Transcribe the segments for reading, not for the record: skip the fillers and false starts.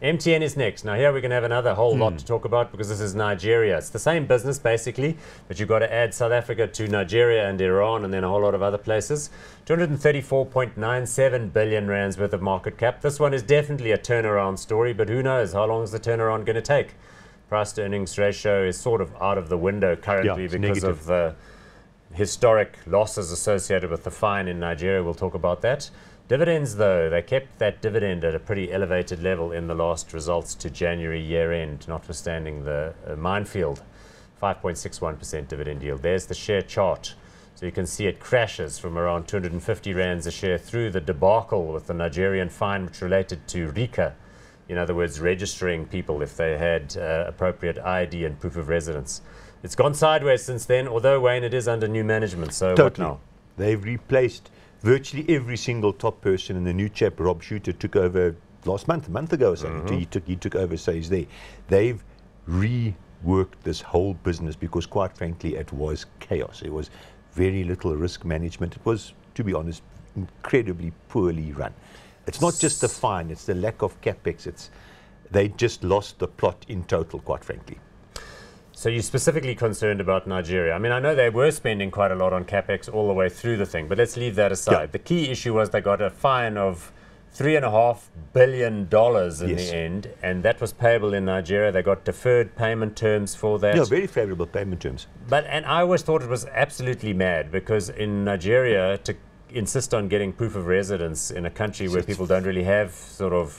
MTN is next. Now here we're going to have another whole lot to talk about because this is Nigeria. It's the same business basically, but you've got to add South Africa to Nigeria and Iran and then a whole lot of other places. 234.97 billion rands worth of market cap. This one is definitely a turnaround story, but who knows how long is the turnaround going to take? Price to earnings ratio is sort of out of the window currently because of the historic losses associated with the fine in Nigeria. We'll talk about that. Dividends, though, they kept that dividend at a pretty elevated level in the last results to January year-end, notwithstanding the minefield. 5.61% dividend yield. There's the share chart. So you can see it crashes from around 250 rands a share through the debacle with the Nigerian fine, which related to RICA. In other words, registering people if they had appropriate ID and proof of residence. It's gone sideways since then, although, Wayne, it is under new management. So totally. What now? They've replaced virtually every single top person, and the new chap, Rob Shooter, took over last month, a month ago or so. He took over, so he's there. They've reworked this whole business because, quite frankly, it was chaos. It was very little risk management. It was, to be honest, incredibly poorly run. It's not just the fine, it's the lack of capex. They just lost the plot in total, quite frankly. So you're specifically concerned about Nigeria. I mean, I know they were spending quite a lot on capex all the way through the thing, but let's leave that aside. Yeah. The key issue was they got a fine of $3.5 billion in the end, and that was payable in Nigeria. They got deferred payment terms for that. Yeah, very favorable payment terms. And I always thought it was absolutely mad because in Nigeria, to insist on getting proof of residence in a country where people don't really have sort of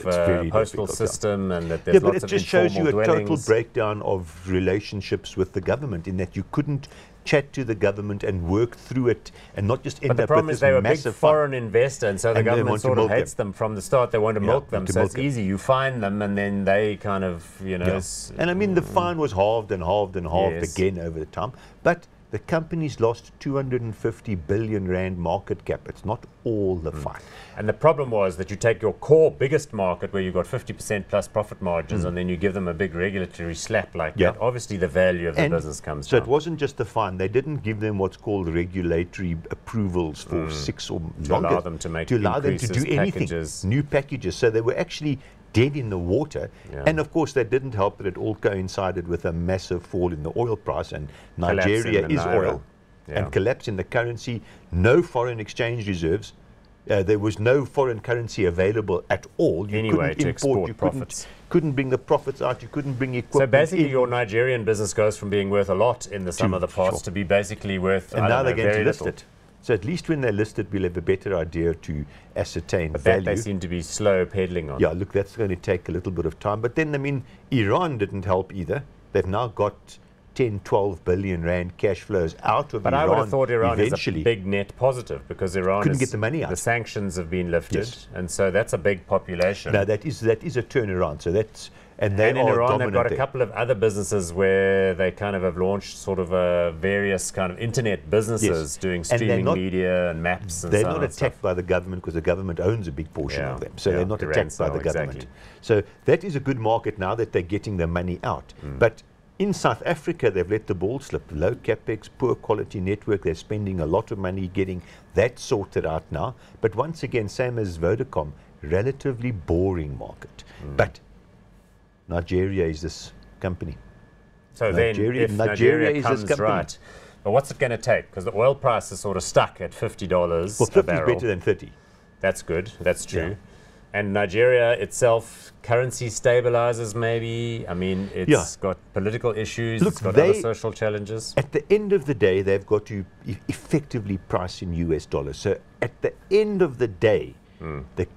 postal system and that there's lots of informal dwellings. But it just shows you a total breakdown of relationships with the government in that you couldn't chat to the government and work through it and not just end up with this massive. But the problem is they were a big foreign investor, and so the government sort of hates them from the start. They want to milk them, so it's easy. You fine them and then they kind of, you know. And I mean, the fine was halved and halved and halved again over the time. But the company's lost 250 billion rand market cap. It's not all the fine. And the problem was that you take your core biggest market where you've got 50% plus profit margins and then you give them a big regulatory slap like that. Obviously the value of the business comes down. So it wasn't just the fine. They didn't give them what's called regulatory approvals for 6 or longer. To allow them to make increases, do anything. New packages. So they were actually dead in the water. And of course that didn't help that it all coincided with a massive fall in the oil price, and Nigeria is oil, and collapse in the currency, no foreign exchange reserves. There was no foreign currency available at all. You couldn't import, you couldn't bring the profits out, you couldn't bring equipment. So basically your Nigerian business goes from being worth a lot in the sum of the parts to be basically worth, and now they're going to list it. So at least when they list it, we'll have a better idea to ascertain value. But they seem to be slow peddling on. Yeah, look, that's going to take a little bit of time. But then, I mean, Iran didn't help either. They've now got 10, 12 billion rand cash flows out of Iran. But I would have thought Iran is a big net positive because Iran couldn't get the money out. The sanctions have been lifted, and so that's a big population. No, that is a turnaround. So that's and in Iran they've got a couple of other businesses where they kind of have launched sort of various kind of internet businesses doing streaming media and maps and they're so on. They're not attacked by the government because the government owns a big portion of them. So they're not attacked by the government. So that is a good market now that they're getting their money out. But in South Africa, they've let the ball slip. Low capex, poor quality network. They're spending a lot of money getting that sorted out now. But once again, same as Vodacom, relatively boring market. But Nigeria is this company. So Nigeria comes this company. Right. But what's it going to take? Because the oil price is sort of stuck at $50 well, 50 a barrel. is better than 30. That's good. That's true. And Nigeria itself, currency stabilizes maybe. I mean, it's got political issues. Look, it's got other social challenges. At the end of the day, they've got to effectively price in US dollars. So at the end of the day,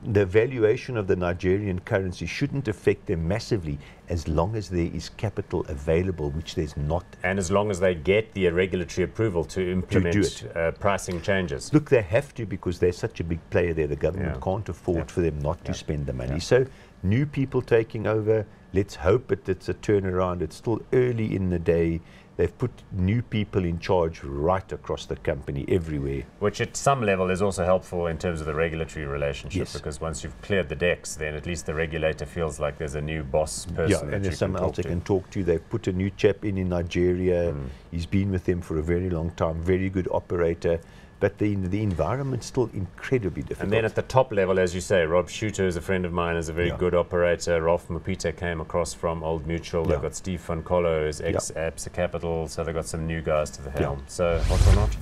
the valuation of the Nigerian currency shouldn't affect them massively as long as there is capital available, which there's not. And as long as they get the regulatory approval to implement pricing changes. Look, they have to because they're such a big player there. The government can't afford for them not to spend the money. So new people taking over, let's hope it's a turnaround. It's still early in the day. They've put new people in charge right across the company, everywhere. Which at some level is also helpful in terms of the regulatory relationship, because once you've cleared the decks, then at least the regulator feels like there's a new boss person. And there's someone else they can talk to. They've put a new chap in Nigeria. He's been with them for a very long time, very good operator. but the environment's still incredibly difficult. And then at the top level, as you say, Rob Shooter is a friend of mine, is a very good operator. Rolf Mupita came across from Old Mutual. They've got Steve Van Colo, who's ex-ABSA Capital, so they've got some new guys to the helm. So hot or not?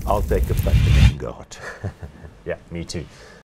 I'll take a putt and go hot. Yeah, me too.